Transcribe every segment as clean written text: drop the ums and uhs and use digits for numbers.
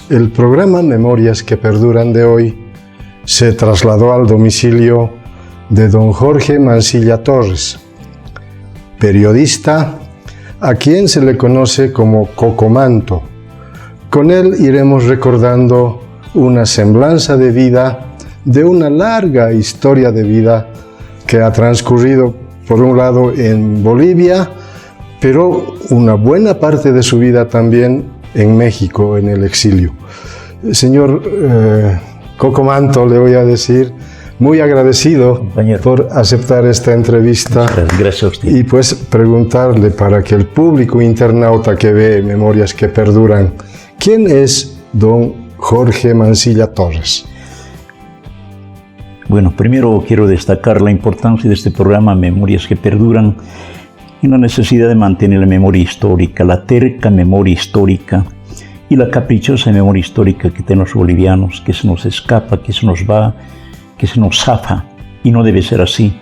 El programa Memorias que Perduran de hoy se trasladó al domicilio de don Jorge Mancilla Torres, periodista a quien se le conoce como Cocomanto. Con él iremos recordando una semblanza de vida de una larga historia de vida que ha transcurrido, por un lado, en Bolivia, pero una buena parte de su vida también en México, en el exilio. Señor Cocomanto, le voy a decir, muy agradecido, compañero, por aceptar esta entrevista. Gracias a usted. Y pues preguntarle, para que el público internauta que ve Memorias que Perduran, ¿quién es don Jorge Mancilla Torres? Bueno, primero quiero destacar la importancia de este programa Memorias que Perduran y la necesidad de mantener la memoria histórica, la terca memoria histórica y la caprichosa memoria histórica que tenemos los bolivianos, que se nos escapa, que se nos va, que se nos zafa, y no debe ser así.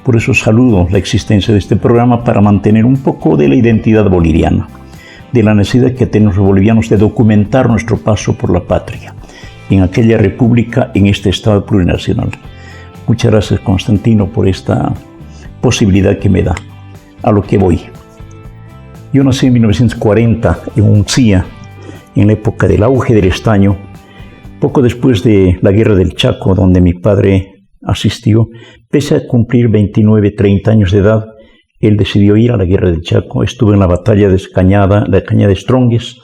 Por eso saludo la existencia de este programa para mantener un poco de la identidad boliviana, de la necesidad que tenemos los bolivianos de documentar nuestro paso por la patria, en aquella república, en este Estado plurinacional. Muchas gracias, Constantino, por esta posibilidad que me da. A lo que voy. Yo nací en 1940 en Uncía, en la época del auge del estaño, poco después de la Guerra del Chaco, donde mi padre asistió. Pese a cumplir 29, 30 años de edad, él decidió ir a la Guerra del Chaco. Estuvo en la batalla de Cañada de Stronges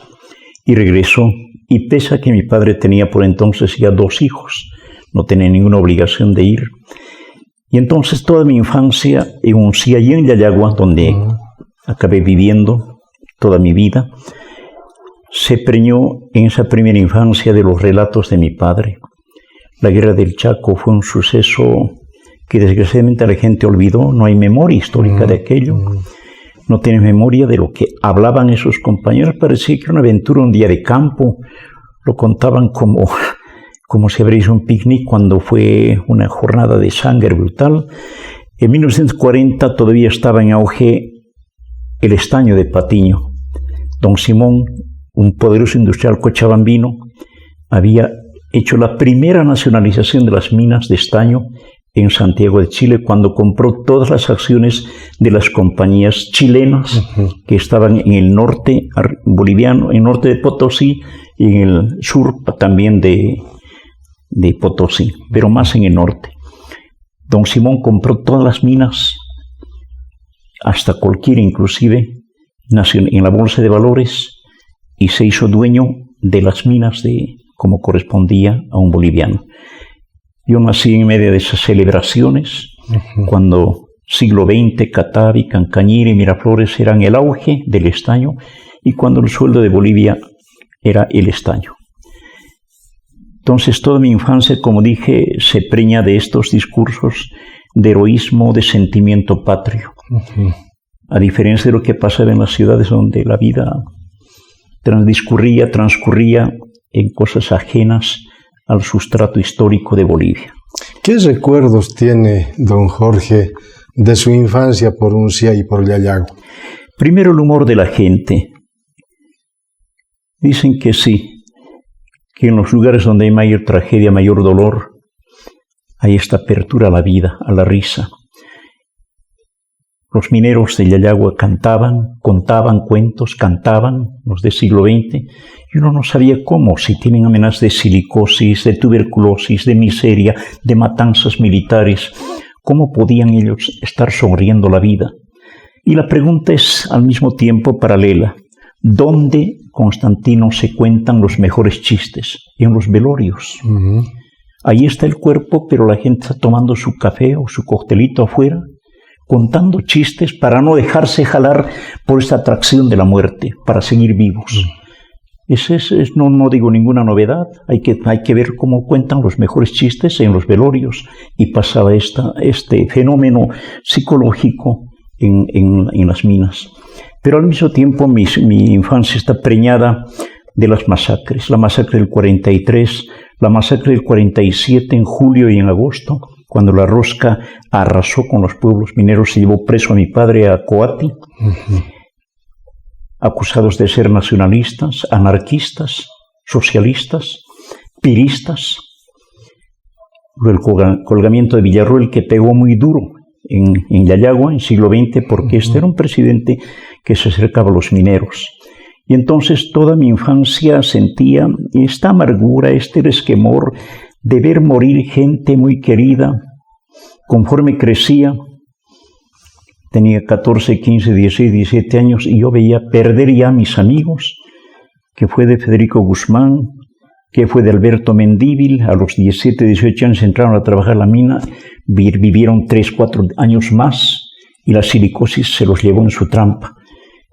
y regresó. Y pese a que mi padre tenía por entonces ya 2 hijos, no tenía ninguna obligación de ir. Y entonces toda mi infancia en Uncía y en Yayagua, donde acabé viviendo toda mi vida, se preñó en esa primera infancia de los relatos de mi padre. La Guerra del Chaco fue un suceso que desgraciadamente la gente olvidó. No hay memoria histórica de aquello. No tiene memoria de lo que hablaban esos compañeros. Parecía que era una aventura, un día de campo. Lo contaban como si abriese un picnic cuando fue una jornada de sangre brutal. En 1940 todavía estaba en auge el estaño de Patiño. Don Simón, un poderoso industrial cochabambino, había hecho la primera nacionalización de las minas de estaño en Santiago de Chile, cuando compró todas las acciones de las compañías chilenas que estaban en el norte boliviano, en el norte de Potosí y en el sur también de Potosí, pero más en el norte. Don Simón compró todas las minas, hasta cualquiera inclusive, nació en la Bolsa de Valores y se hizo dueño de las minas como correspondía a un boliviano. Yo nací en medio de esas celebraciones, cuando siglo XX, Catavi, Cancañira y Miraflores eran el auge del estaño y cuando el sueldo de Bolivia era el estaño. Entonces toda mi infancia, como dije, se preña de estos discursos de heroísmo, de sentimiento patrio. A diferencia de lo que pasaba en las ciudades donde la vida transcurría en cosas ajenas al sustrato histórico de Bolivia. ¿Qué recuerdos tiene don Jorge de su infancia por Uncía y por Yayagua? Primero, el humor de la gente. Dicen que sí, que en los lugares donde hay mayor tragedia, mayor dolor, hay esta apertura a la vida, a la risa. Los mineros de Yayagua contaban cuentos, cantaban, los del siglo XX, y uno no sabía cómo, si tienen amenazas de silicosis, de tuberculosis, de miseria, de matanzas militares, cómo podían ellos estar sonriendo la vida. Y la pregunta es al mismo tiempo paralela. ¿Dónde, Constantino, se cuentan los mejores chistes? En los velorios. Ahí está el cuerpo, pero la gente está tomando su café o su coctelito afuera, contando chistes para no dejarse jalar por esta atracción de la muerte, para seguir vivos. No digo ninguna novedad, hay que ver cómo cuentan los mejores chistes en los velorios, y pasaba este fenómeno psicológico en las minas. Pero al mismo tiempo mi infancia está preñada de las masacres, la masacre del 43, la masacre del 47 en julio y en agosto, cuando la rosca arrasó con los pueblos mineros, se llevó preso a mi padre a Coati, acusados de ser nacionalistas, anarquistas, socialistas, piristas, el colgamiento de Villarroel, que pegó muy duro en Yayagua, en siglo XX, porque este era un presidente que se acercaba a los mineros. Y entonces toda mi infancia sentía esta amargura, este resquemor de ver morir gente muy querida. Conforme crecía, tenía 14, 15, 16, 17 años, y yo veía perder ya a mis amigos, que fue de Federico Guzmán, que fue de Alberto Mendívil. A los 17, 18 años entraron a trabajar en la mina, vivieron 3, 4 años más, y la silicosis se los llevó en su trampa.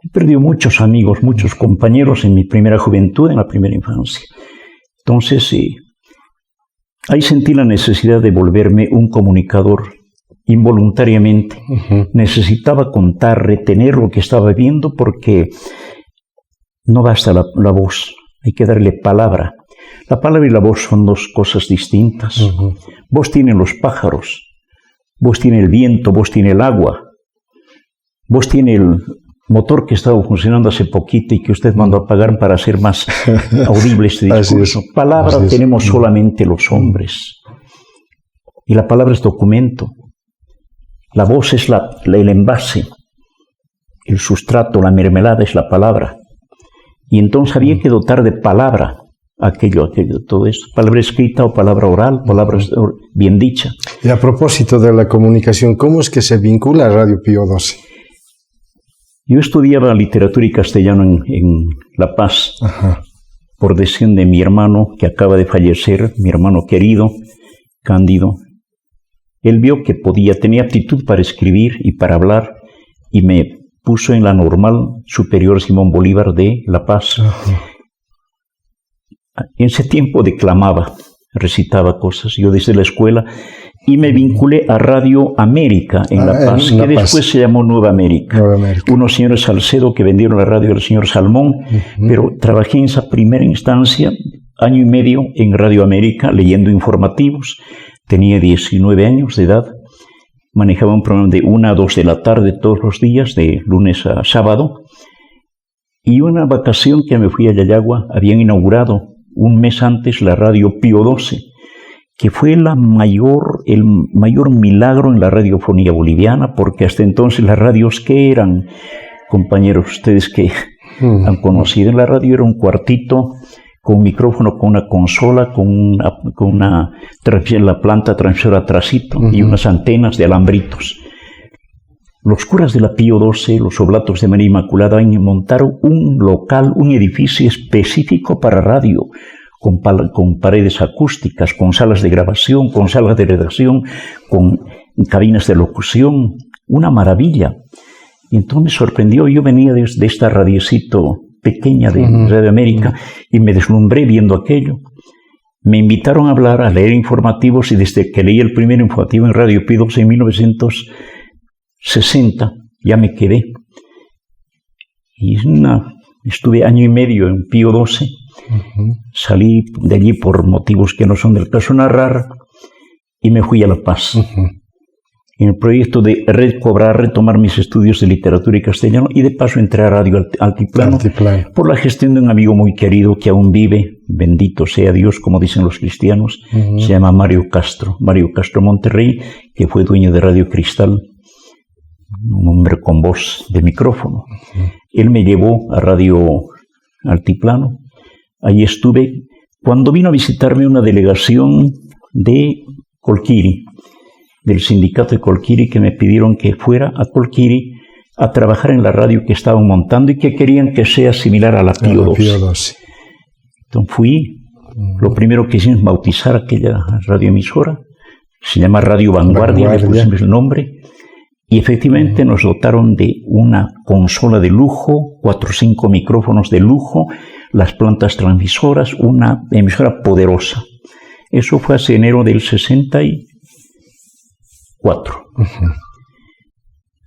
He perdido muchos amigos, muchos compañeros en mi primera juventud, en la primera infancia. Entonces, ahí sentí la necesidad de volverme un comunicador involuntariamente. Necesitaba contar, retener lo que estaba viendo, porque no basta la voz, hay que darle palabra. La palabra y la voz son dos cosas distintas. Voz tienen los pájaros, voz tiene el viento, voz tiene el agua, voz tiene el motor que estaba funcionando hace poquito y que usted mandó a apagar para hacer más audible este discurso. Palabra tenemos solamente los hombres. Y la palabra es documento. La voz es el envase, el sustrato, la mermelada es la palabra. Y entonces había que dotar de palabra aquello, todo esto. Palabra escrita o palabra oral, palabra bien dicha. Y a propósito de la comunicación, ¿cómo es que se vincula a Radio Pío XII? Yo estudiaba literatura y castellano en La Paz, por decisión de mi hermano que acaba de fallecer, mi hermano querido, Cándido. Él vio que tenía aptitud para escribir y para hablar, y me puso en la Normal Superior Simón Bolívar de La Paz. En ese tiempo declamaba, recitaba cosas, yo desde la escuela, y me vinculé a Radio América en La Paz, que después se llamó Nueva América. Unos señores Salcedo que vendieron la radio al señor Salmón, pero trabajé en esa primera instancia, año y medio en Radio América, leyendo informativos. Tenía 19 años de edad, manejaba un programa de 1 a 2 de la tarde todos los días, de lunes a sábado, y una vacación que me fui a Yayagua, habían inaugurado un mes antes la Radio Pío XII, que fue el mayor milagro en la radiofonía boliviana, porque hasta entonces las radios, ¿qué eran? Compañeros, ustedes que han conocido, en la radio era un cuartito con un micrófono, con una consola, con la planta transmisora atrásito y unas antenas de alambritos. Los curas de la Pío XII, los oblatos de María Inmaculada, montaron un local, un edificio específico para radio, con paredes acústicas, con salas de grabación, con salas de redacción, con cabinas de locución, una maravilla. Y entonces me sorprendió, yo venía de esta radiecito pequeña de Radio América y me deslumbré viendo aquello. Me invitaron a hablar, a leer informativos, y desde que leí el primer informativo en Radio Pío XII en 1960 ya me quedé. Y estuve año y medio en Pío XII. Salí de allí por motivos que no son del caso narrar y me fui a La Paz. En el proyecto de retomar mis estudios de literatura y castellano, y de paso entré a Radio Altiplano por la gestión de un amigo muy querido que aún vive, bendito sea Dios, como dicen los cristianos. Se llama Mario Castro Monterrey, que fue dueño de Radio Cristal, un hombre con voz de micrófono. Él me llevó a Radio Altiplano. Allí estuve cuando vino a visitarme una delegación de Colquiri, del sindicato de Colquiri, que me pidieron que fuera a Colquiri a trabajar en la radio que estaban montando y que querían que sea similar a la Pío XII. Entonces fui, lo primero que hicimos bautizar aquella radioemisora, se llama Radio Vanguardia, le pusimos el nombre, y efectivamente nos dotaron de una consola de lujo, 4 o 5 micrófonos de lujo, las plantas transmisoras, una emisora poderosa. Eso fue hace enero del 64.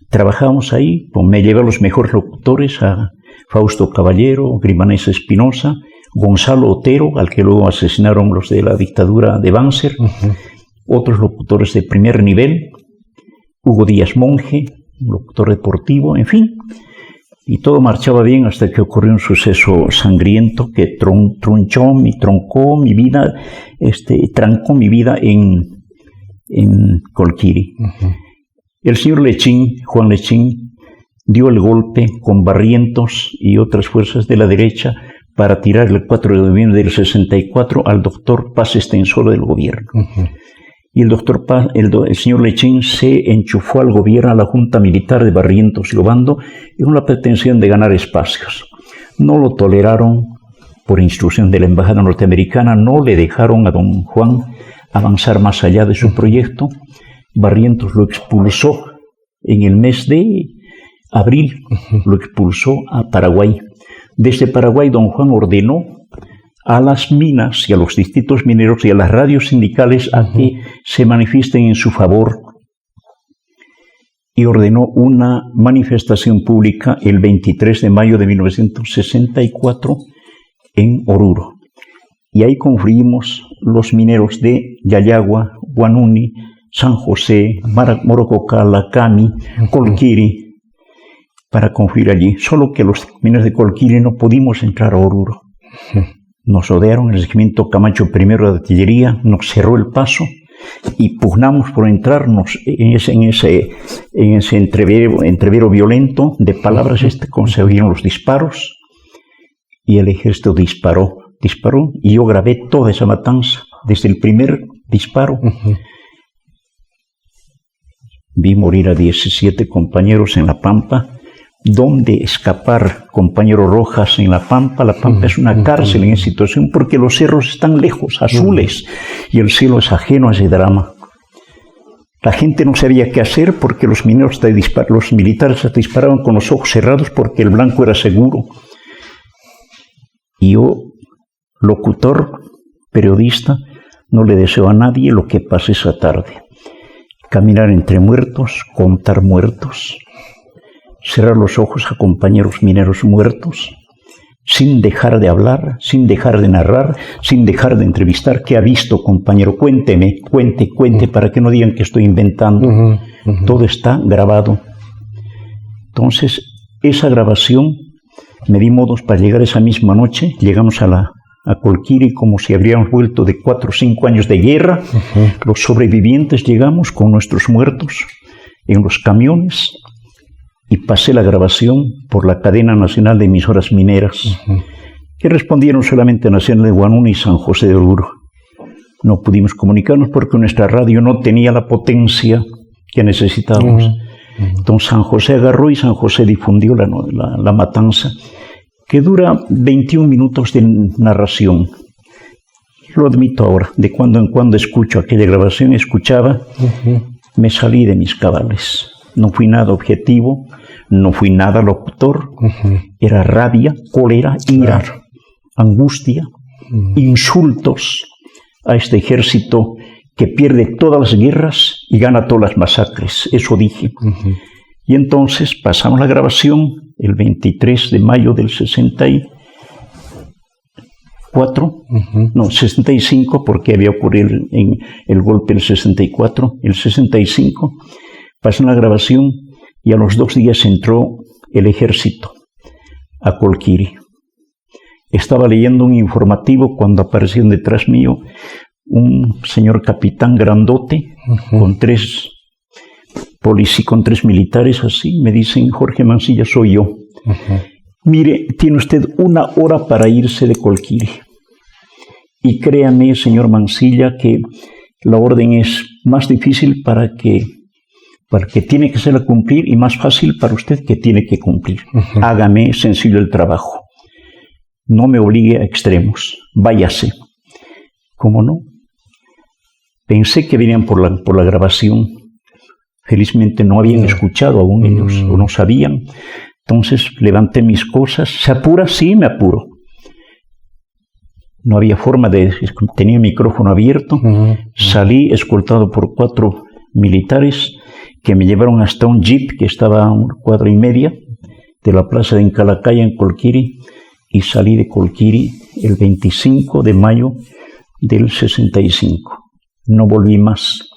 Trabajamos ahí, me llevé a los mejores locutores, a Fausto Caballero, Grimanés Espinosa, Gonzalo Otero, al que luego asesinaron los de la dictadura de Banzer, otros locutores de primer nivel, Hugo Díaz Monge, un locutor deportivo, en fin. Y todo marchaba bien hasta que ocurrió un suceso sangriento que trancó mi vida en Colquiri. El señor Lechín, Juan Lechín, dio el golpe con Barrientos y otras fuerzas de la derecha para tirar el 4 de noviembre del 64 al doctor Paz Extensor del gobierno. Y el doctor Paz, el señor Lechín se enchufó al gobierno, a la Junta Militar de Barrientos y Obando, con la pretensión de ganar espacios. No lo toleraron por instrucción de la embajada norteamericana, no le dejaron a don Juan avanzar más allá de su proyecto. Barrientos lo expulsó en el mes de abril, lo expulsó a Paraguay. Desde Paraguay don Juan ordenó a las minas y a los distritos mineros y a las radios sindicales a que se manifiesten en su favor, y ordenó una manifestación pública el 23 de mayo de 1964 en Oruro. Y ahí confluimos los mineros de Yayagua, Guanuni, San José, Morococala, Cami, Colquiri, para confluir allí. Solo que los mineros de Colquiri no pudimos entrar a Oruro. Nos rodearon el regimiento Camacho I de artillería, nos cerró el paso y pugnamos por entrarnos en ese entrevero violento de palabras. Se oyeron los disparos y el ejército disparó y yo grabé toda esa matanza desde el primer disparo. Vi morir a 17 compañeros en La Pampa. ¿Dónde escapar, compañero Rojas, en La Pampa? La Pampa es una cárcel en esa situación porque los cerros están lejos, azules, y el cielo es ajeno a ese drama. La gente no sabía qué hacer porque los militares disparaban con los ojos cerrados porque el blanco era seguro. Y yo, locutor, periodista, no le deseo a nadie lo que pase esa tarde. Caminar entre muertos, contar muertos, cerrar los ojos a compañeros mineros muertos, sin dejar de hablar, sin dejar de narrar, sin dejar de entrevistar. ¿Qué ha visto, compañero? Cuente, para que no digan que estoy inventando. Todo está grabado. Entonces, esa grabación, me di modos para llegar esa misma noche. Llegamos a Colquiri como si habríamos vuelto de 4 o 5 años de guerra. Los sobrevivientes llegamos con nuestros muertos en los camiones. Y pasé la grabación por la cadena nacional de emisoras mineras, que respondieron solamente a Nacional de Guanuni y San José de Oruro. No pudimos comunicarnos porque nuestra radio no tenía la potencia que necesitábamos. Entonces San José agarró y San José difundió la matanza, que dura 21 minutos de narración. Lo admito ahora, de cuando en cuando escucho aquella grabación, me salí de mis cabales. No fui nada objetivo, no fui nada locutor. Era rabia, cólera, ira, angustia, insultos a este ejército que pierde todas las guerras y gana todas las masacres. Eso dije. Y entonces pasamos la grabación el 23 de mayo del 65, porque había ocurrido en el golpe del 64, el 65. Pasó la grabación y a los 2 días entró el ejército a Colquiri. Estaba leyendo un informativo cuando apareció detrás mío un señor capitán grandote con 3 militares así. Me dicen: Jorge Mansilla, soy yo. Mire, tiene usted 1 hora para irse de Colquiri. Y créame, señor Mansilla, que la orden es más difícil para que tiene que ser a cumplir y más fácil para usted que tiene que cumplir. Hágame sencillo el trabajo. No me obligue a extremos. Váyase. ¿Cómo no? Pensé que venían por la grabación. Felizmente no habían escuchado aún ellos, o no sabían. Entonces levanté mis cosas. ¿Se apura? Sí, me apuro. No había forma tenía el micrófono abierto. Salí escoltado por 4 militares que me llevaron hasta un jeep que estaba a 1 cuadra y media de la plaza de Incalacaya en Colquiri, y salí de Colquiri el 25 de mayo del 65. No volví más.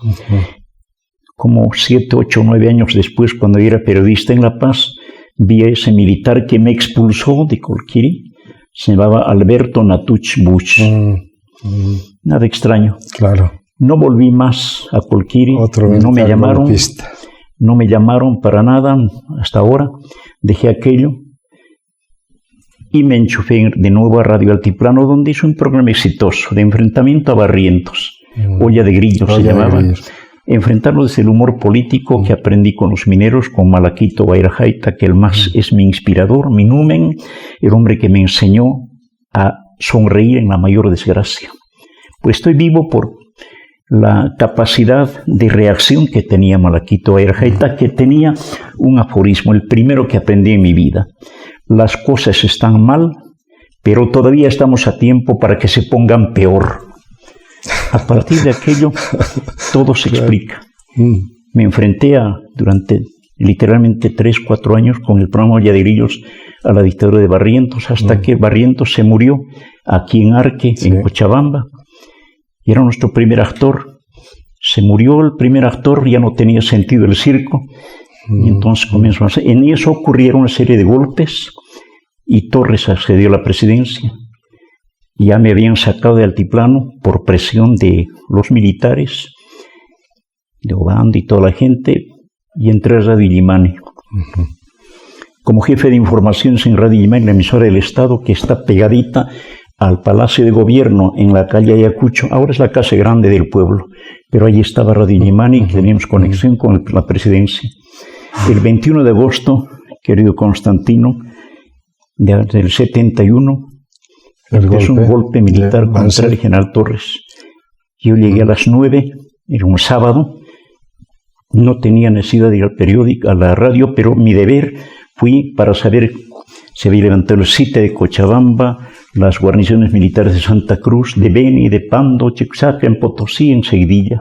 Como 7, 8, 9 años después, cuando yo era periodista en La Paz, vi a ese militar que me expulsó de Colquiri, se llamaba Alberto Natuch Buch. Nada extraño. Claro. No volví más a Colquiri, no me llamaron para nada hasta ahora, dejé aquello y me enchufé de nuevo a Radio Altiplano, donde hice un programa exitoso de enfrentamiento a Barrientos, Olla de Grillos se llamaba. Enfrentarlo desde el humor político que aprendí con los mineros, con Malaquito Bairajaita, que el más es mi inspirador, mi numen, el hombre que me enseñó a sonreír en la mayor desgracia. Pues estoy vivo por la capacidad de reacción que tenía Malaquito Bairajaita, que tenía un aforismo, el primero que aprendí en mi vida. Las cosas están mal, pero todavía estamos a tiempo para que se pongan peor. A partir de aquello, todo se explica. Me enfrenté durante literalmente 3-4 años con el programa Olla de Grillos a la dictadura de Barrientos, hasta que Barrientos se murió aquí en Arque, en Cochabamba, y era nuestro primer actor. Se murió el primer actor, ya no tenía sentido el circo, y entonces comenzó a hacer. En eso ocurrieron una serie de golpes, y Torres accedió a la presidencia. Ya me habían sacado de Altiplano por presión de los militares, de Obando y toda la gente, y entré a Radio Illimani. Como jefe de informaciones en Radio Illimani, la emisora del Estado, que está pegadita al Palacio de Gobierno en la calle Ayacucho. Ahora es la casa grande del pueblo, pero allí estaba Radio Illimani, que teníamos conexión con la presidencia. El 21 de agosto, querido Constantino, del 71, es un golpe militar contra el general Torres. Yo llegué a las 9, era un sábado, no tenía necesidad de ir al periódico, a la radio, pero mi deber fui para saber si había levantado el sitio de Cochabamba, las guarniciones militares de Santa Cruz, de Beni, de Pando, Chiquisaca, en Potosí, en Seguidilla.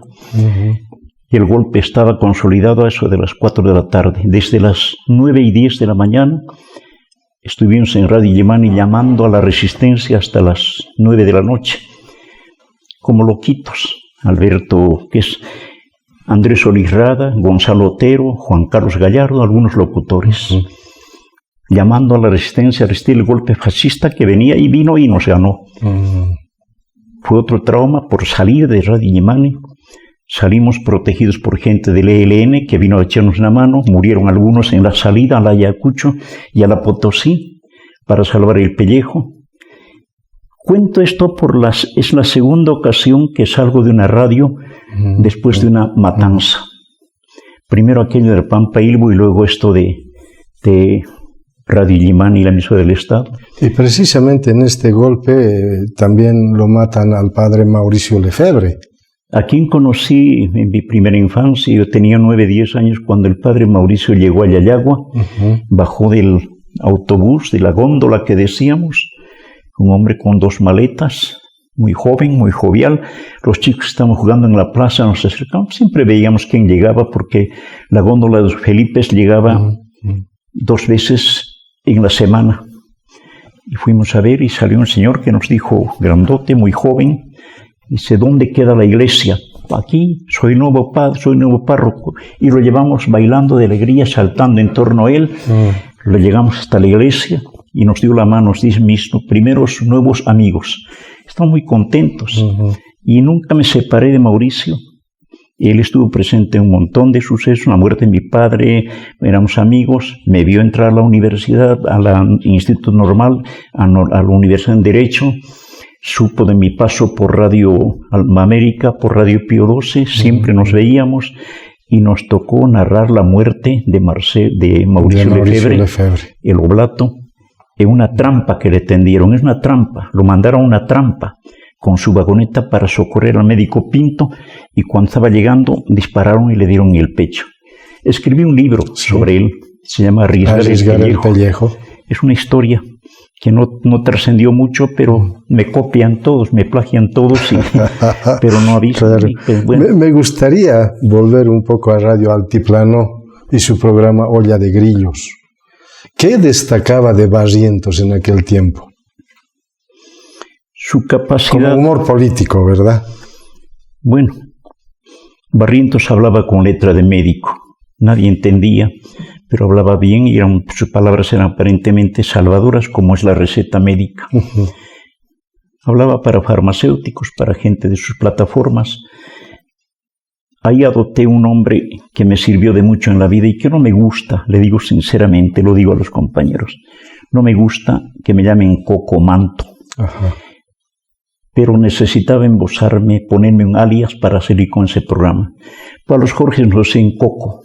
Y el golpe estaba consolidado a eso de las 4 de la tarde. Desde las 9:10 de la mañana estuvimos en Radio Illimani llamando a la resistencia hasta las 9 de la noche, como loquitos. Alberto, que es Andrés Solís Rada, Gonzalo Otero, Juan Carlos Gallardo, algunos locutores, llamando a la resistencia a resistir el golpe fascista que venía y vino y nos ganó. Fue otro trauma por salir de Radio Illimani. Salimos protegidos por gente del ELN que vino a echarnos una mano. Murieron algunos en la salida a la Ayacucho y a la Potosí para salvar el pellejo. Cuento esto es la segunda ocasión que salgo de una radio después de una matanza. Primero aquello del Pampa Ilbo y luego esto de Radio Illimani y la emisora del Estado. Y precisamente en este golpe también lo matan al padre Mauricio Lefebvre. A quien conocí en mi primera infancia, yo tenía 9-10 años cuando el padre Mauricio llegó a Yayagua, bajó del autobús, de la góndola que decíamos, un hombre con 2 maletas, muy joven, muy jovial. Los chicos estábamos jugando en la plaza, nos acercamos, siempre veíamos quién llegaba porque la góndola de los Felipes llegaba 2 veces en la semana. Y fuimos a ver y salió un señor que nos dijo, grandote, muy joven, dice, ¿dónde queda la iglesia? Aquí, soy nuevo padre, soy nuevo párroco. Y lo llevamos bailando de alegría, saltando en torno a él. Lo llegamos hasta la iglesia y nos dio la mano, nos dice, mis primeros nuevos amigos. Estamos muy contentos. Y nunca me separé de Mauricio. Él estuvo presente en un montón de sucesos, la muerte de mi padre, éramos amigos, me vio entrar a la universidad, al Instituto Normal, a la Universidad en Derecho. Supo de mi paso por Radio América, por Radio Pío XII, siempre nos veíamos y nos tocó narrar la muerte de Mauricio Lefebvre, el oblato, en una trampa que le tendieron. Es una trampa, lo mandaron a una trampa con su vagoneta para socorrer al médico Pinto y cuando estaba llegando dispararon y le dieron en el pecho. Escribí un libro sobre él, se llama Arriesgar el pellejo. Es una historia que no trascendió mucho, pero me copian todos, me plagian todos, pero no avisan. Claro. Pues bueno. Me gustaría volver un poco a Radio Altiplano y su programa Olla de Grillos. ¿Qué destacaba de Barrientos en aquel tiempo? Su capacidad... Como humor político, ¿verdad? Bueno, Barrientos hablaba con letra de médico. Nadie entendía, pero hablaba bien y sus palabras eran aparentemente salvadoras, como es la receta médica. Hablaba para farmacéuticos, para gente de sus plataformas. Ahí adopté un nombre que me sirvió de mucho en la vida y que no me gusta, le digo sinceramente, lo digo a los compañeros, no me gusta que me llamen Coco Manto. Ajá. Pero necesitaba embosarme, ponerme un alias para salir con ese programa. Para los Jorge nos decían Coco.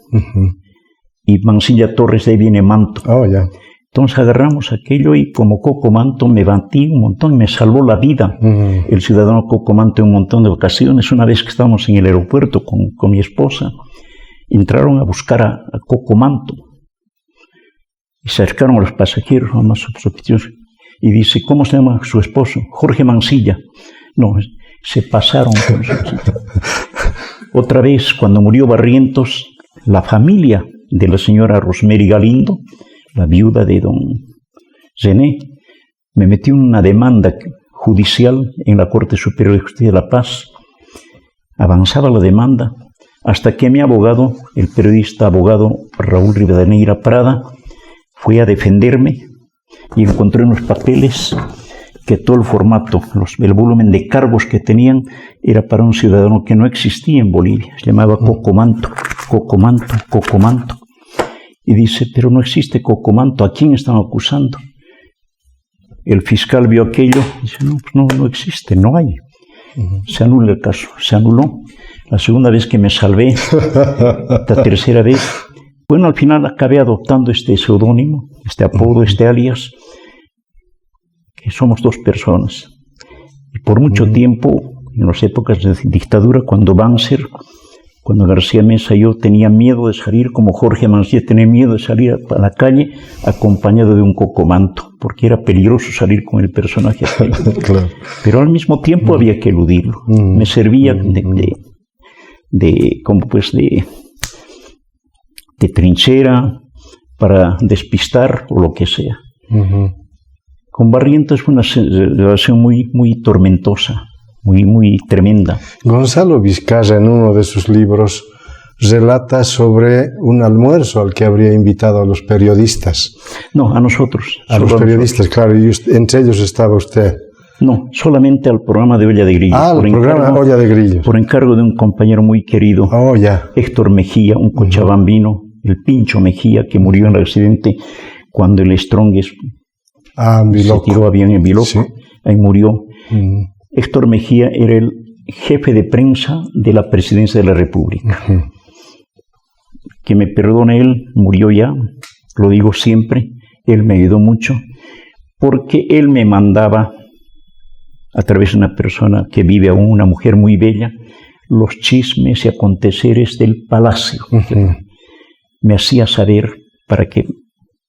Y Mancilla Torres, de ahí viene Manto. Oh, ya. Entonces agarramos aquello y como Coco Manto me batí un montón y me salvó la vida. El ciudadano Coco Manto en un montón de ocasiones. Una vez que estábamos en el aeropuerto con mi esposa, entraron a buscar a Coco Manto. Y se acercaron a los pasajeros, a más sospechosos, y dice, ¿cómo se llama su esposo? Jorge Mancilla. No, se pasaron con su chica. Otra vez, cuando murió Barrientos, la familia de la señora Rosemary Galindo, la viuda de don Zené, me metió en una demanda judicial en la Corte Superior de Justicia de La Paz. Avanzaba la demanda hasta que mi abogado, el periodista abogado Raúl Rivadeneira Prada, fue a defenderme y encontré en los papeles que todo el formato, el volumen de cargos que tenían era para un ciudadano que no existía en Bolivia. Se llamaba Coco Manto, Coco Manto, Coco Manto. Y dice, pero no existe Coco Manto, ¿a quién están acusando? El fiscal vio aquello y dice, no existe, no hay. Se anula el caso, se anuló. La segunda vez que me salvé, la tercera vez. Bueno, al final acabé adoptando este seudónimo, este apodo, este alias, que somos dos personas. Y por mucho tiempo, en las épocas de dictadura, cuando Banzer, cuando García Mesa y yo tenía miedo de salir, como Jorge Mancilla tenía miedo de salir a la calle acompañado de un Coco Manto, porque era peligroso salir con el personaje aquel. Claro. Pero al mismo tiempo había que eludirlo. Me servía de trinchera para despistar o lo que sea. Con Barrientos fue una relación muy tormentosa, muy tremenda. Gonzalo Vizcarra, en uno de sus libros, relata sobre un almuerzo al que habría invitado a los periodistas. No, a nosotros. A los periodistas, claro, y entre ellos estaba usted. No, solamente al programa de Olla de Grillos. Ah, el programa Olla de Grillos. Por encargo de un compañero muy querido, Héctor Mejía, un cochabambino, el Pincho Mejía, que murió en el accidente cuando el Strongest se tiró avión en Biloco. Sí. Ahí murió. Héctor Mejía era el jefe de prensa de la Presidencia de la República. Que me perdone él, murió ya, lo digo siempre, él me ayudó mucho, porque él me mandaba, a través de una persona que vive aún, una mujer muy bella, los chismes y aconteceres del palacio. Me hacía saber para que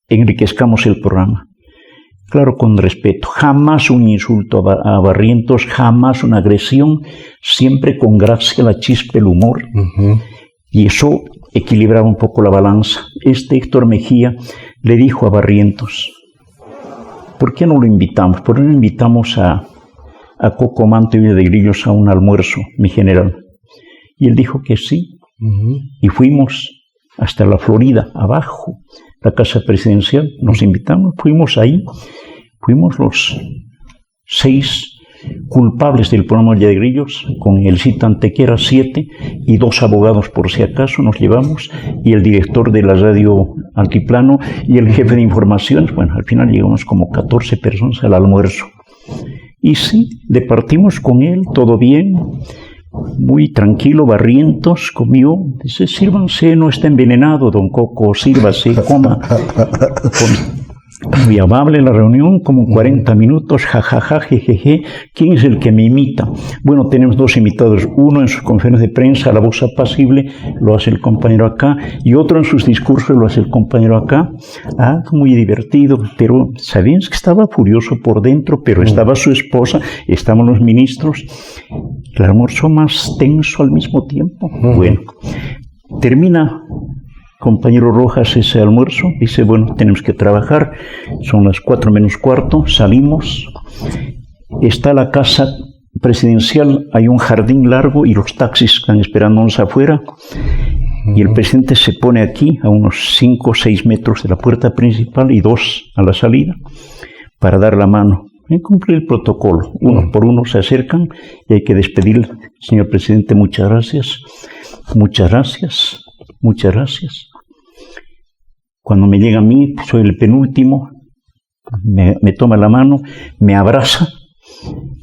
enriquezcamos el programa. Claro, con respeto, jamás un insulto a Barrientos, jamás una agresión, siempre con gracia, la chispa, el humor. Y eso equilibraba un poco la balanza. Héctor Mejía le dijo a Barrientos, ¿por qué no lo invitamos? ¿Por qué no invitamos a Coco Manto y Olla de Grillos a un almuerzo, mi general? Y él dijo que sí. Y fuimos hasta la Florida, abajo, la casa presidencial, nos invitamos, fuimos ahí, fuimos los 6 culpables del programa Olla de Grillos, con el Cita Antequera 7 y 2 abogados por si acaso nos llevamos, y el director de la radio Altiplano y el jefe de información. Bueno, al final llegamos como 14 personas al almuerzo. Y sí, departimos con él, todo bien, muy tranquilo. Barrientos comió, dice, sírvanse, no está envenenado, don Coco, sírvase, coma. Muy amable la reunión, como 40 minutos, jajaja, jejeje. ¿Quién es el que me imita? Bueno, tenemos 2 invitados, uno en sus conferencias de prensa, la voz apacible, lo hace el compañero acá, y otro en sus discursos, lo hace el compañero acá. Muy divertido, pero sabían que estaba furioso por dentro, pero estaba su esposa, estaban los ministros. El almuerzo más tenso al mismo tiempo. Bueno, termina compañero Rojas ese almuerzo, dice, bueno, tenemos que trabajar, son las 4 menos cuarto, salimos, está la casa presidencial, hay un jardín largo y los taxis están esperándonos afuera, Y el presidente se pone aquí, a unos 5 o 6 metros de la puerta principal y 2 a la salida, para dar la mano. Y cumplir el protocolo. Uno por uno se acercan y hay que despedir. Señor presidente, muchas gracias. Muchas gracias. Muchas gracias. Cuando me llega a mí, soy el penúltimo, me toma la mano, me abraza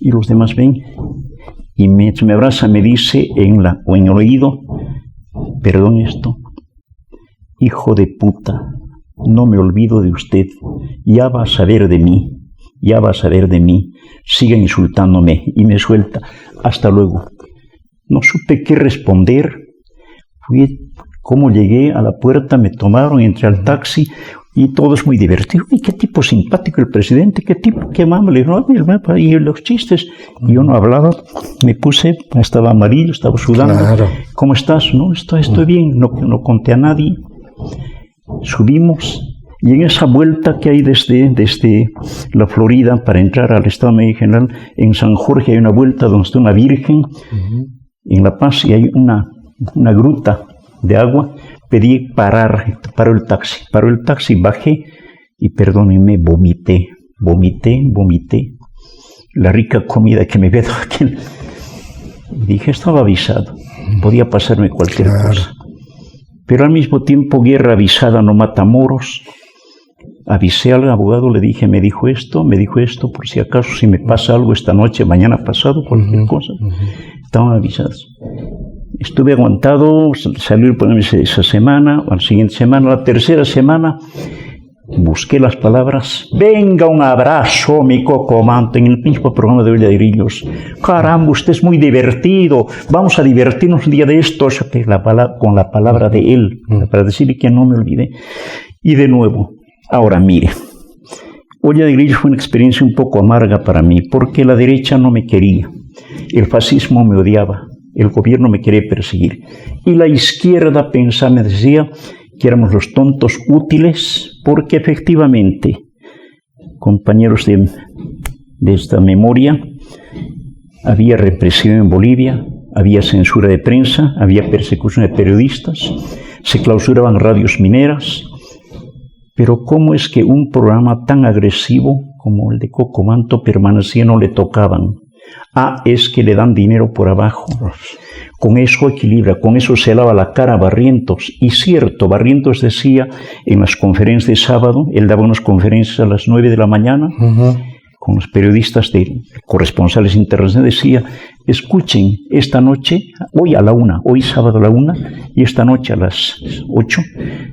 y los demás ven y me abraza, me dice en el oído, perdón esto, hijo de puta, no me olvido de usted, ya va a saber de mí. Ya va a saber de mí, sigue insultándome y me suelta, hasta luego. No supe qué responder, cómo llegué a la puerta, me tomaron, entré al taxi y todo es muy divertido. Y qué tipo simpático el presidente, qué tipo, qué amable, ¿no? Y los chistes, yo no hablaba, me puse, estaba amarillo, estaba sudando. Claro. ¿Cómo estás? No, estoy bien, no conté a nadie. Subimos. Y en esa vuelta que hay desde la Florida para entrar al Estado General, en San Jorge hay una vuelta donde está una virgen, en La Paz, y hay una gruta de agua. Pedí paró el taxi, bajé y perdónenme, vomité. La rica comida que me había dado aquel. Dije, estaba avisado, podía pasarme cualquier cosa. Pero al mismo tiempo, guerra avisada no mata moros. Avisé al abogado, le dije, me dijo esto, por si acaso, si me pasa algo esta noche, mañana pasado, cualquier cosa. Estaban avisados. Estuve aguantado, salí esa semana, o la siguiente semana, la tercera semana, busqué las palabras, venga un abrazo, mi Cocomanto, en el mismo programa de Olla de Grillos. Caramba, usted es muy divertido, vamos a divertirnos el día de esto, con la palabra de él, para decirle que no me olvidé. Y de nuevo, ahora mire, Olla de Grillos fue una experiencia un poco amarga para mí, porque la derecha no me quería, el fascismo me odiaba, el gobierno me quería perseguir, y la izquierda me decía que éramos los tontos útiles, porque efectivamente, compañeros de esta memoria, había represión en Bolivia, había censura de prensa, había persecución de periodistas, se clausuraban radios mineras. Pero ¿cómo es que un programa tan agresivo como el de Cocomanto permanecía, no le tocaban? Es que le dan dinero por abajo. Con eso equilibra, con eso se lava la cara a Barrientos. Y cierto, Barrientos decía en las conferencias de sábado, él daba unas conferencias a las 9 de la mañana, con los periodistas de corresponsales internacionales, decía, escuchen, esta noche, hoy sábado a la 1, y esta noche a las 8,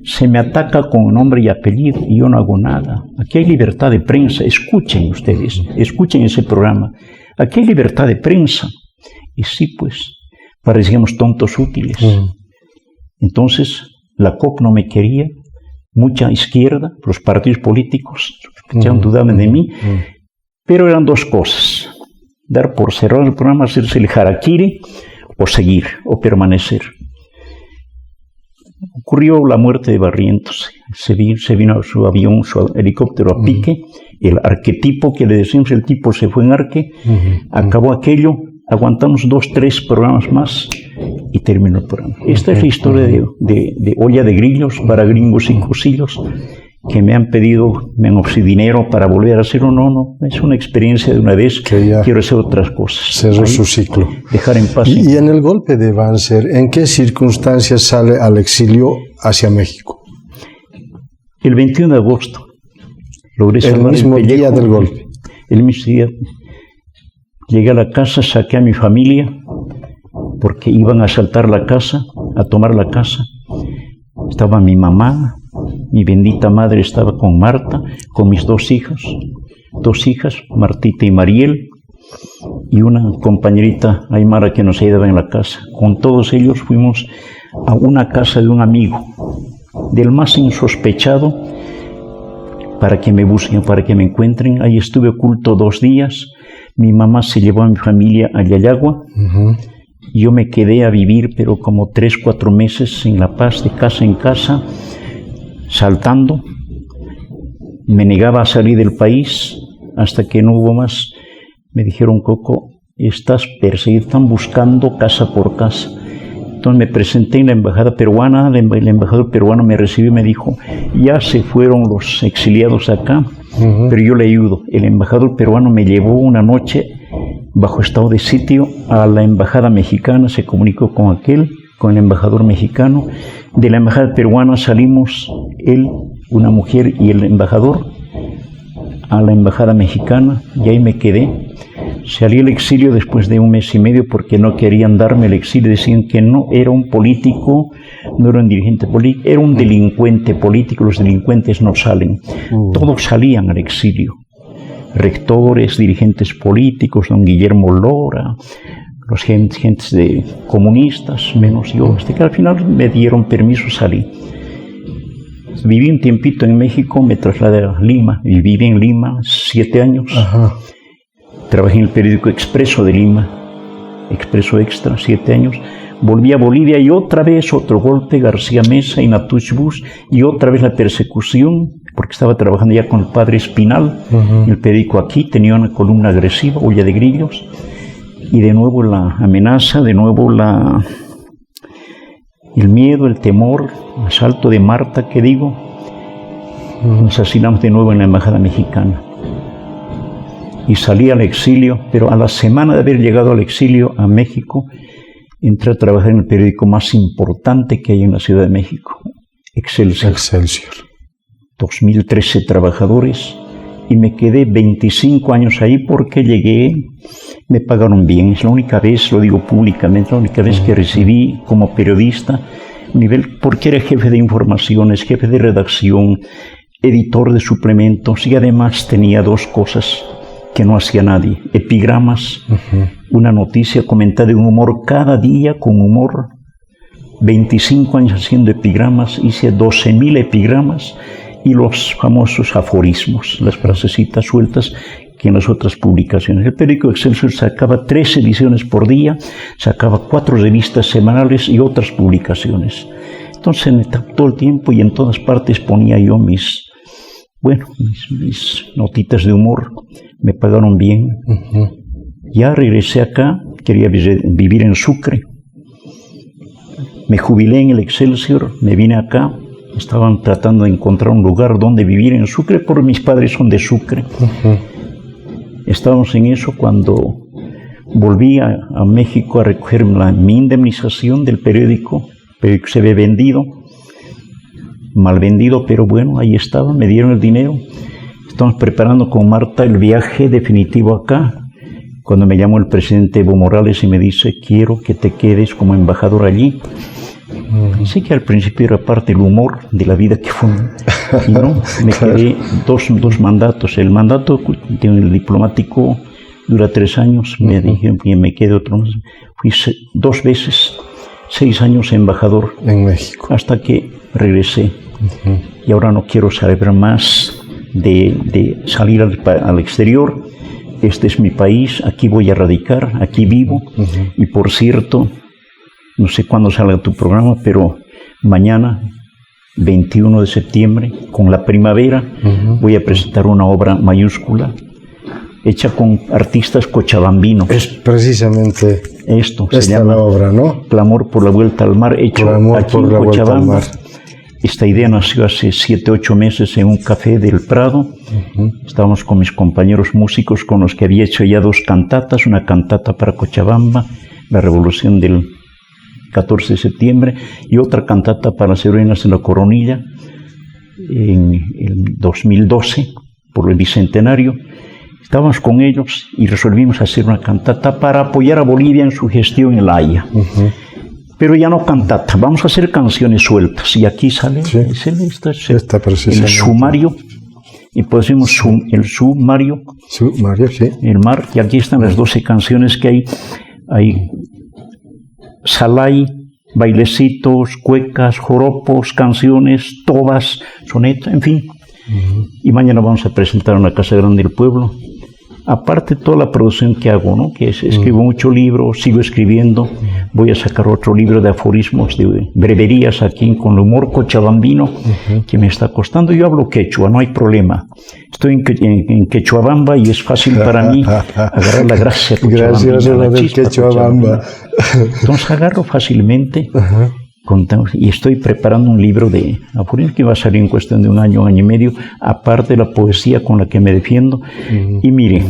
se me ataca con nombre y apellido y yo no hago nada. Aquí hay libertad de prensa, escuchen ustedes, escuchen ese programa. Aquí hay libertad de prensa. Y sí, pues, parecíamos tontos útiles. Entonces, la COP no me quería, mucha izquierda, los partidos políticos ya dudaban de mí, pero eran dos cosas: dar por cerrado el programa, hacerse el harakiri, o seguir, o permanecer. Ocurrió la muerte de Barrientos, se vino su avión, su helicóptero a pique, el arquetipo que le decimos, el tipo se fue en arque, acabó aquello, aguantamos 2, 3 programas más y terminó el programa. Esta es la historia de Olla de Grillos para gringos y cosillos que me han ofrecido dinero para volver a hacerlo. No, es una experiencia de una vez, quiero hacer otras cosas. Cerró su ciclo. Dejar en paz. Y en el golpe de Banzer, ¿en qué circunstancias sale al exilio hacia México? El 21 de agosto. Logré salvar el mismo día del golpe. El mismo día. Llegué a la casa, saqué a mi familia, porque iban a asaltar la casa, a tomar la casa. Estaba mi mamá, mi bendita madre estaba con Marta, con mis 2 hijas, Martita y Mariel, y una compañerita Aymara que nos ayudaba en la casa. Con todos ellos fuimos a una casa de un amigo, del más insospechado, para que me busquen, para que me encuentren. Ahí estuve oculto 2 días. Mi mamá se llevó a mi familia a Yayagua. Yo me quedé a vivir, pero como 3, 4 meses en La Paz, de casa en casa, saltando. Me negaba a salir del país hasta que no hubo más. Me dijeron, Coco, estás perseguido, están buscando casa por casa. Entonces me presenté en la embajada peruana, el embajador peruano me recibió y me dijo, ya se fueron los exiliados acá, pero yo le ayudo. El embajador peruano me llevó una noche bajo estado de sitio a la embajada mexicana, se comunicó con el embajador mexicano. De la embajada peruana salimos él, una mujer y el embajador a la embajada mexicana, y ahí me quedé. Salí al exilio después de 1 mes y medio porque no querían darme el exilio, decían que no era un político, no era un dirigente político, era un delincuente político, los delincuentes no salen. Todos salían al exilio, rectores, dirigentes políticos, don Guillermo Lora, los gentes de comunistas, menos yo, hasta que al final me dieron permiso, salí. Viví un tiempito en México, me trasladé a Lima, y viví en Lima 7 años. Ajá. Trabajé en el periódico Expreso de Lima, Expreso Extra, 7 años. Volví a Bolivia y otra vez otro golpe, García Mesa y Natush Bush, y otra vez la persecución, porque estaba trabajando ya con el padre Espinal, el periódico aquí, tenía una columna agresiva, Olla de Grillos, y de nuevo la amenaza, de nuevo el miedo, el temor, asalto de Marta, que digo, nos asesinamos de nuevo en la embajada mexicana. Y salí al exilio, pero a la semana de haber llegado al exilio a México, entré a trabajar en el periódico más importante que hay en la Ciudad de México, Excelsior. 2013 trabajadores, y me quedé 25 años ahí porque llegué, me pagaron bien. Es la única vez, lo digo públicamente, la única vez que recibí como periodista nivel, porque era jefe de informaciones, jefe de redacción, editor de suplementos, y además tenía 2 cosas que no hacía nadie: epigramas, una noticia comentada de un humor cada día con humor. 25 años haciendo epigramas, hice 12,000 epigramas, y los famosos aforismos, las frasecitas sueltas que en las otras publicaciones. El periódico Excelsior sacaba 3 ediciones por día, sacaba 4 revistas semanales y otras publicaciones. Entonces, todo el tiempo y en todas partes ponía yo mis notitas de humor. Me pagaron bien. Ya regresé acá, quería vivir en Sucre. Me jubilé en el Excelsior, me vine acá. Estaban tratando de encontrar un lugar donde vivir en Sucre, porque mis padres son de Sucre. Estábamos en eso cuando volví a México a recoger mi indemnización del periódico. El periódico se había vendido, mal vendido, pero bueno, ahí estaba, me dieron el dinero. Estamos preparando con Marta el viaje definitivo acá, cuando me llamó el presidente Evo Morales y me dice: quiero que te quedes como embajador allí. Pensé que al principio era parte del humor de la vida que fue, y no, me quedé dos mandatos. El mandato del diplomático dura 3 años, me dijeron que me quedé otro más. Fui 2 veces, 6 años embajador en México, hasta que regresé. Y ahora no quiero saber más de salir al exterior. Este es mi país, aquí voy a radicar, aquí vivo. Y por cierto, no sé cuándo salga tu programa, pero mañana, 21 de septiembre, con la primavera, voy a presentar una obra mayúscula hecha con artistas cochabambinos. Es precisamente esto, se llama la obra, ¿no? Clamor por la vuelta al mar, hecho aquí en Cochabamba. Esta idea nació hace 7-8 meses en un café del Prado. Estábamos con mis compañeros músicos con los que había hecho ya 2 cantatas, una cantata para Cochabamba, la revolución del 14 de septiembre, y otra cantata para las heroínas de la Coronilla en el 2012, por el Bicentenario. Estábamos con ellos y resolvimos hacer una cantata para apoyar a Bolivia en su gestión en La Haya. Pero ya no cantata, vamos a hacer canciones sueltas. Y aquí sale el sumario, y pusimos el sumario, sí. El mar, y aquí están las 12 canciones que hay. Hay salay, bailecitos, cuecas, joropos, canciones, todas, sonetas, en fin. Y mañana vamos a presentar en la Casa Grande del Pueblo. aparte de toda la producción que hago, ¿no? Que escribo muchos libros, sigo escribiendo, voy a sacar otro libro de aforismos, de breverías aquí con el humor cochabambino, que me está costando. Yo hablo quechua, no hay problema. Estoy en Quechuabamba y es fácil para mí agarrar la gracia Gracias a la del Quechuabamba. Entonces agarro fácilmente. Y estoy preparando un libro de aforismos que va a salir en cuestión de un año y medio, aparte de la poesía con la que me defiendo. Y miren,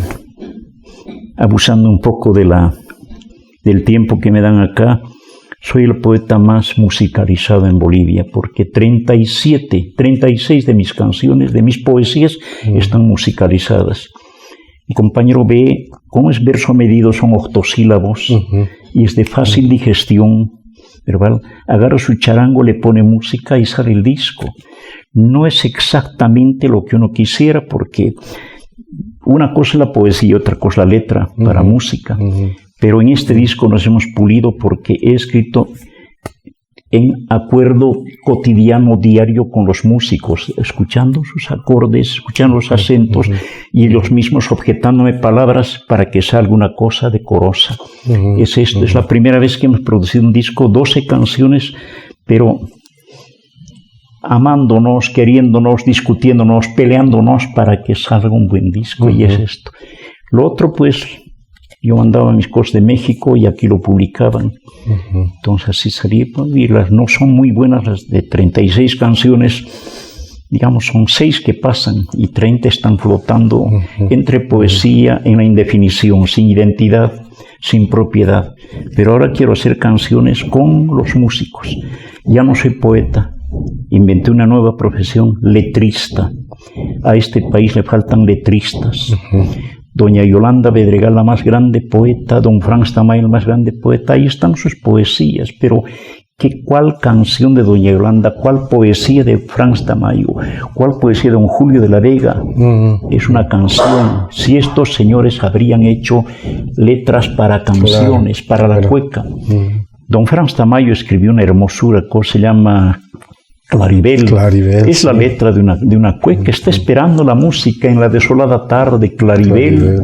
abusando un poco del tiempo que me dan acá, soy el poeta más musicalizado en Bolivia, porque 36 de mis canciones, de mis poesías, están musicalizadas. Mi compañero ve cómo es verso medido, son octosílabos, y es de fácil digestión verbal. Agarra su charango, le pone música y sale el disco. No es exactamente lo que uno quisiera, porque una cosa es la poesía y otra cosa la letra para música. Pero en este disco nos hemos pulido porque he escrito en acuerdo cotidiano, diario con los músicos, escuchando sus acordes, escuchando los acentos y los mismos objetándome palabras para que salga una cosa decorosa. Es esto, es la primera vez que hemos producido un disco, 12 canciones, pero amándonos, queriéndonos, discutiéndonos, peleándonos para que salga un buen disco, y es esto. Lo otro, pues, yo mandaba mis cosas de México y aquí lo publicaban. Entonces así salía, y las no son muy buenas, las de 36 canciones, digamos, son 6 que pasan y 30 están flotando entre poesía, en la indefinición, sin identidad, sin propiedad. Pero ahora quiero hacer canciones con los músicos. Ya no soy poeta, inventé una nueva profesión, letrista. A este país le faltan letristas. Doña Yolanda Bedregal, la más grande poeta, don Franz Tamayo, el más grande poeta, ahí están sus poesías, pero ¿cuál canción de doña Yolanda, cuál poesía de Franz Tamayo, cuál poesía de don Julio de la Vega? Es una canción. Si estos señores habrían hecho letras para canciones, para la cueca. Don Franz Tamayo escribió una hermosura, que se llama Claribel. Es la letra de una cueca. Está esperando la música en la desolada tarde. Claribel,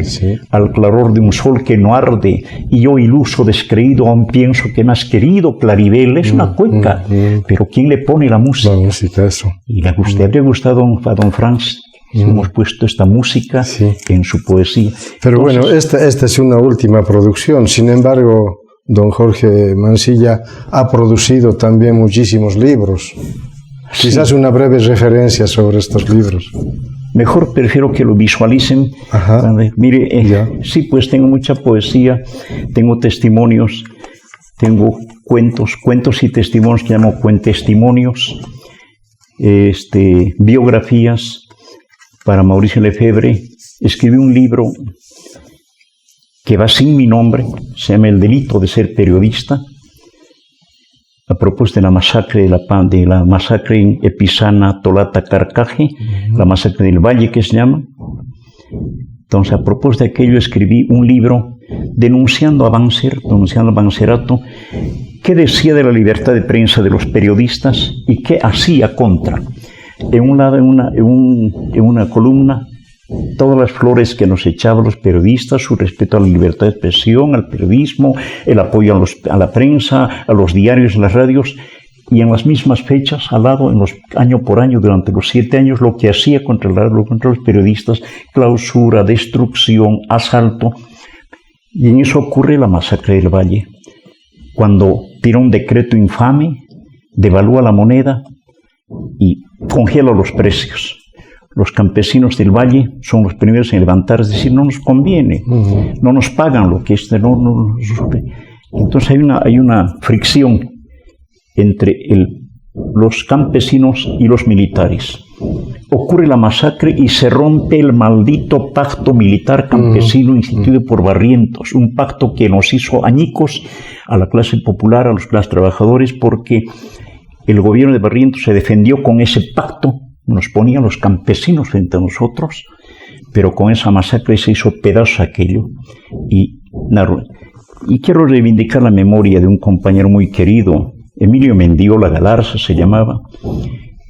al claror de un sol que no arde, y yo iluso, descreído, aún pienso que me has querido. Claribel es una cueca, pero ¿quién le pone la música? La música, eso. Y le habría gustado a don Franz. Hemos puesto esta música en su poesía. Pero entonces, bueno, esta es una última producción. Sin embargo, don Jorge Mansilla ha producido también muchísimos libros. Quizás una breve referencia sobre estos libros. Mejor prefiero que lo visualicen. Mire, sí, pues tengo mucha poesía, tengo testimonios, tengo cuentos y testimonios que llamo cuentestimonios, biografías para Mauricio Lefebvre. Escribí un libro que va sin mi nombre, se llama El delito de ser periodista, a propósito de la masacre de la masacre en Epizana, Tolata, Carcaje, la masacre del Valle que se llama. Entonces, a propósito de aquello, escribí un libro denunciando a Banserato, qué decía de la libertad de prensa de los periodistas y qué hacía contra. En una columna, todas las flores que nos echaban los periodistas, su respeto a la libertad de expresión, al periodismo, el apoyo a la prensa, a los diarios, a las radios, y en las mismas fechas, al lado, año por año, durante los 7 años, lo que hacía contra los periodistas: clausura, destrucción, asalto. Y en eso ocurre la masacre del Valle, cuando tira un decreto infame, devalúa la moneda y congela los precios. Los campesinos del Valle son los primeros en levantar, es decir, no nos conviene, no nos pagan lo que Entonces hay una fricción entre los campesinos y los militares. Ocurre la masacre y se rompe el maldito pacto militar campesino instituido por Barrientos, un pacto que nos hizo añicos a la clase popular, a los clases trabajadores, porque el gobierno de Barrientos se defendió con ese pacto. Nos ponían los campesinos frente a nosotros, pero con esa masacre se hizo pedazo aquello. Y quiero reivindicar la memoria de un compañero muy querido, Emilio Mendiola Galarza se llamaba.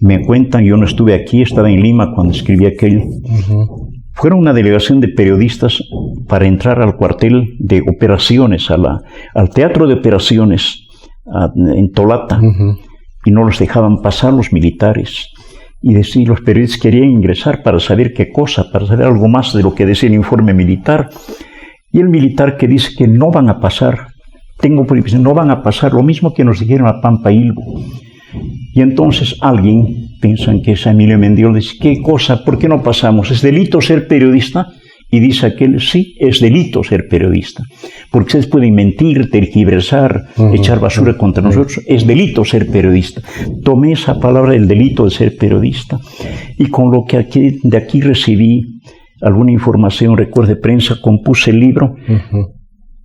Me cuentan, yo no estuve aquí, estaba en Lima cuando escribí aquello. Fueron una delegación de periodistas para entrar al cuartel de operaciones, al teatro de operaciones en Tolata, y no los dejaban pasar los militares. Y los periodistas querían ingresar para saber qué cosa, para saber algo más de lo que decía el informe militar. Y el militar que dice que no van a pasar, no van a pasar, lo mismo que nos dijeron a Pampa Ilbo. Y entonces alguien, piensan que es Emilio Mendiola, dice, ¿qué cosa? ¿Por qué no pasamos? ¿Es delito ser periodista? Y dice aquel, sí, es delito ser periodista. Porque ustedes pueden mentir, tergiversar, echar basura contra nosotros. Es delito ser periodista. Tomé esa palabra, el delito de ser periodista. Y con lo que de aquí recibí alguna información, recuerdo de prensa, compuse el libro.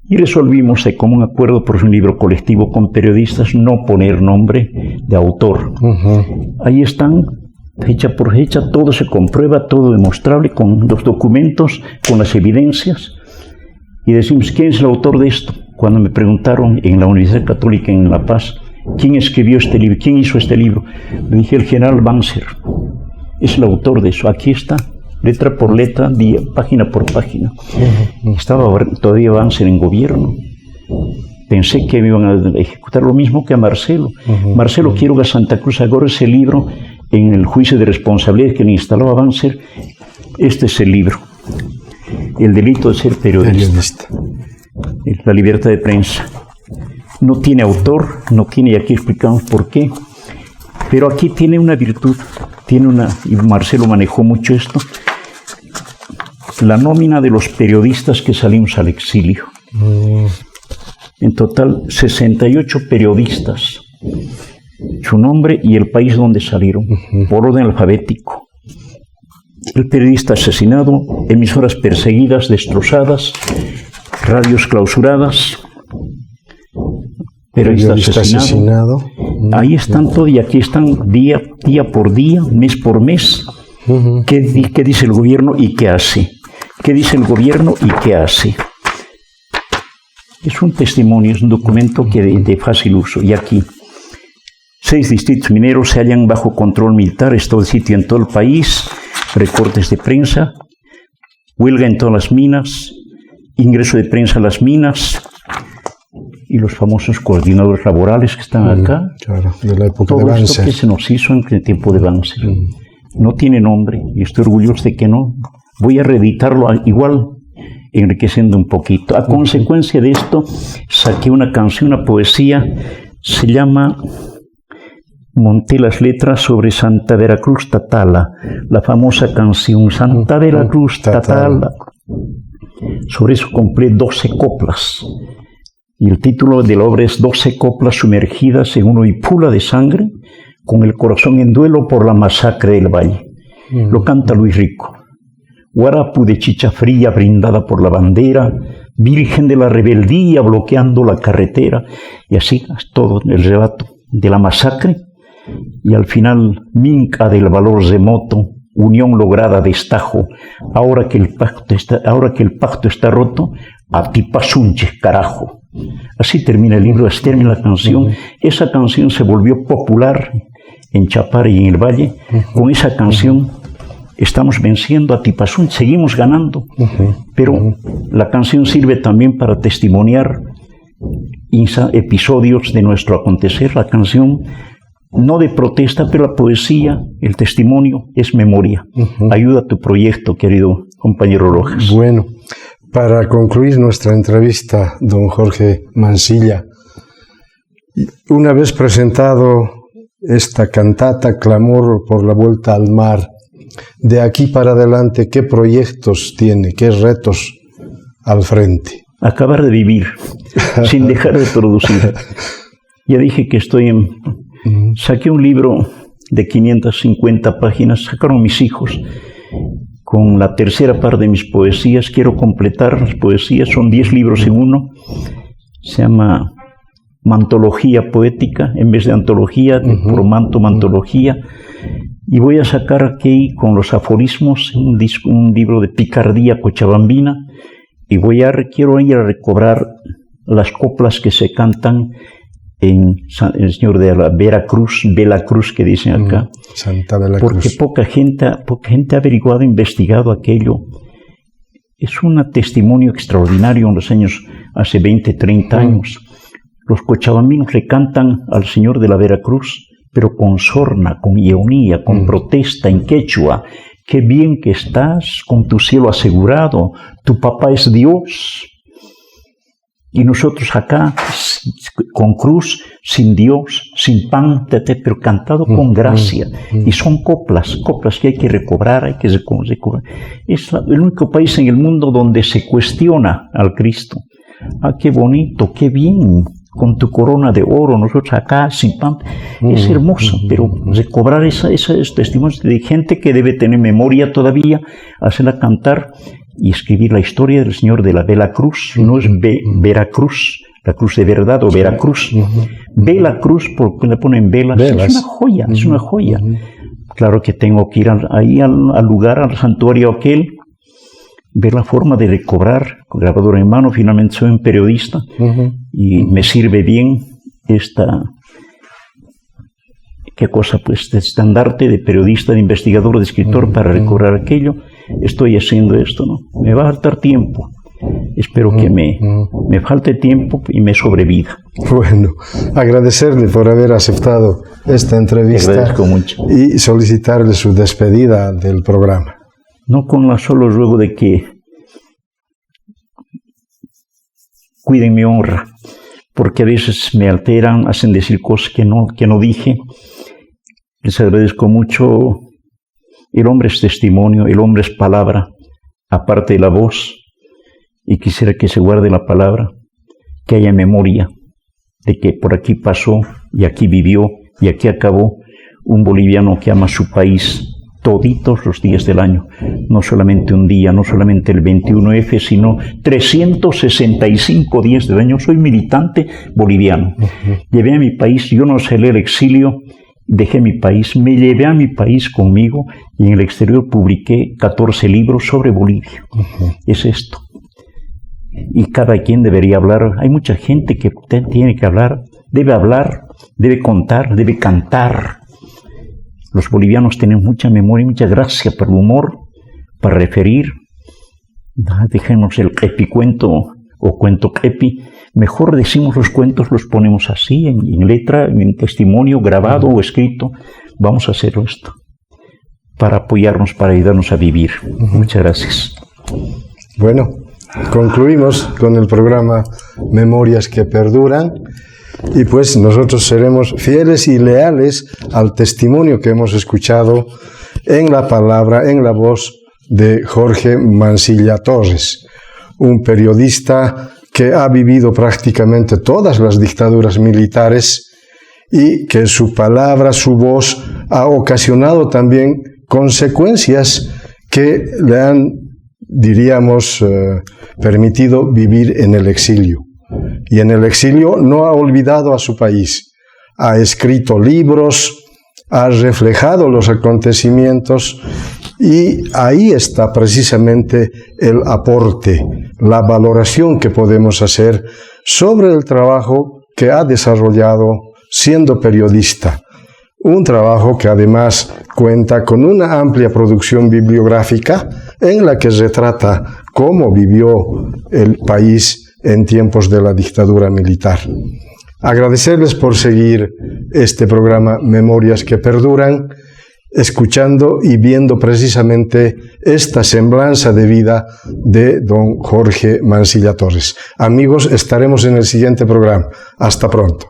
Y resolvimos de común acuerdo, por un libro colectivo con periodistas, no poner nombre de autor. Ahí están, fecha por fecha, todo se comprueba, todo demostrable, con los documentos, con las evidencias. Y decimos, ¿quién es el autor de esto? Cuando me preguntaron en la Universidad Católica en La Paz, ¿quién escribió este libro? ¿Quién hizo este libro? Me dije, el general Banzer. Es el autor de eso. Aquí está. Letra por letra, página por página. Estaba todavía Banzer en gobierno. Pensé que me iban a ejecutar lo mismo que a Marcelo. Marcelo Quiroga Santa Cruz, ahora ese libro, en el juicio de responsabilidad que le instaló a Banzer, este es el libro. El delito de ser periodista. La libertad de prensa. No tiene autor, no tiene, y aquí explicamos por qué. Pero aquí tiene una virtud, y Marcelo manejó mucho esto, la nómina de los periodistas que salimos al exilio. En total, 68 periodistas, su nombre y el país donde salieron, por orden alfabético. El periodista asesinado, emisoras perseguidas, destrozadas, radios clausuradas, periodista asesinado. Ahí están todos, y aquí están día por día, mes por mes. ¿Qué dice el gobierno y qué hace? ¿Qué dice el gobierno y qué hace? Es un testimonio, es un documento que de fácil uso. Y aquí, 6 distritos mineros se hallan bajo control militar, es todo el sitio en todo el país, recortes de prensa, huelga en todas las minas, ingreso de prensa a las minas, y los famosos coordinadores laborales que están acá. Claro, de la época todo de Banzer. Esto que se nos hizo en el tiempo de Banzer. No tiene nombre, y estoy orgulloso de que no. Voy a reeditarlo igual, enriqueciendo un poquito. A consecuencia de esto, saqué una canción, una poesía, se llama Monté las letras sobre Santa Veracruz Tatala, la famosa canción Santa Veracruz Tatala. Sobre eso compré 12 coplas. Y el título de la obra es 12 coplas sumergidas en una huipula de sangre, con el corazón en duelo por la masacre del Valle. Lo canta Luis Rico. Guarapu de chicha fría brindada por la bandera, virgen de la rebeldía bloqueando la carretera. Y así todo el relato de la masacre. Y al final, Minca del valor remoto, unión lograda de estajo. Ahora que el pacto está roto, Atipasunche, carajo. Así termina el libro, así termina la canción. Esa canción se volvió popular en Chapare y en el Valle. Con esa canción estamos venciendo a Atipasunche, seguimos ganando. Pero la canción sirve también para testimoniar episodios de nuestro acontecer. La canción no de protesta, pero la poesía, el testimonio es memoria. Ayuda a tu proyecto, querido compañero Rojas. Bueno, para concluir nuestra entrevista, don Jorge Mansilla, una vez presentado esta cantata, Clamor por la vuelta al mar, de aquí para adelante, ¿qué proyectos tiene, qué retos al frente? Acabar de vivir, sin dejar de producir. Ya dije que saqué un libro de 550 páginas, sacaron mis hijos, con la tercera parte de mis poesías. Quiero completar las poesías, son 10 libros en uno. Se llama Mantología Poética, en vez de antología, por mantología. Y voy a sacar aquí con los aforismos un libro de picardía cochabambina. Y quiero ir a recobrar las coplas que se cantan en el señor de la Veracruz, que dicen acá. Santa Veracruz. Porque poca gente ha averiguado, investigado aquello. es un testimonio extraordinario en los años, hace 20, 30 años. Los cochabambinos le cantan al Señor de la Veracruz, pero con sorna, con ironía, con protesta en quechua. Qué bien que estás, con tu cielo asegurado, tu papá es Dios. Y nosotros acá, con cruz, sin Dios, sin pan, pero cantado con gracia. Y son coplas que hay que recobrar, hay que recobrar. Es el único país en el mundo donde se cuestiona al Cristo. Ah, qué bonito, qué bien, con tu corona de oro, nosotros acá, sin pan. Es hermoso, pero recobrar esos testimonios de gente que debe tener memoria todavía, hacerla cantar y escribir la historia del Señor de la Veracruz. No es Veracruz, la cruz de verdad o Veracruz. Veracruz, porque le ponen velas. Es una joya. Claro que tengo que ir ahí al lugar, al santuario aquel, ver la forma de recobrar, con grabadora en mano. Finalmente soy un periodista y me sirve bien ¿qué cosa? Pues de estandarte de periodista, de investigador, de escritor para recobrar aquello. Estoy haciendo esto, ¿no? Me va a faltar tiempo. Espero que me falte tiempo y me sobrevida. Bueno, agradecerle por haber aceptado esta entrevista. Te agradezco mucho. Y solicitarle su despedida del programa. No con la solo ruego de que cuiden mi honra, porque a veces me alteran, hacen decir cosas que no dije. Les agradezco mucho. El hombre es testimonio, el hombre es palabra, aparte de la voz, y quisiera que se guarde la palabra, que haya memoria de que por aquí pasó, y aquí vivió, y aquí acabó un boliviano que ama su país toditos los días del año, no solamente un día, no solamente el 21F, sino 365 días del año. Soy militante boliviano. Llevé a mi país, yo no salí al exilio, dejé mi país, me llevé a mi país conmigo y en el exterior publiqué 14 libros sobre Bolivia. Es esto. Y cada quien debería hablar. Hay mucha gente que tiene que hablar, debe contar, debe cantar. Los bolivianos tienen mucha memoria y mucha gracia para el humor, para referir. Dejemos el epicuento o cuento epi. Mejor decimos los cuentos, los ponemos así, en letra, en testimonio, grabado o escrito. Vamos a hacer esto para apoyarnos, para ayudarnos a vivir. Muchas gracias. Bueno, concluimos con el programa Memorias que Perduran. Y pues nosotros seremos fieles y leales al testimonio que hemos escuchado en la palabra, en la voz de Jorge Mansilla Torres, un periodista que ha vivido prácticamente todas las dictaduras militares y que su palabra, su voz, ha ocasionado también consecuencias que le han, diríamos, permitido vivir en el exilio. Y en el exilio no ha olvidado a su país, ha escrito libros, ha reflejado los acontecimientos y ahí está precisamente el aporte, la valoración que podemos hacer sobre el trabajo que ha desarrollado siendo periodista. Un trabajo que además cuenta con una amplia producción bibliográfica en la que retrata cómo vivió el país en tiempos de la dictadura militar. Agradecerles por seguir este programa Memorias que Perduran, escuchando y viendo precisamente esta semblanza de vida de don Jorge Mansilla Torres. Amigos, estaremos en el siguiente programa. Hasta pronto.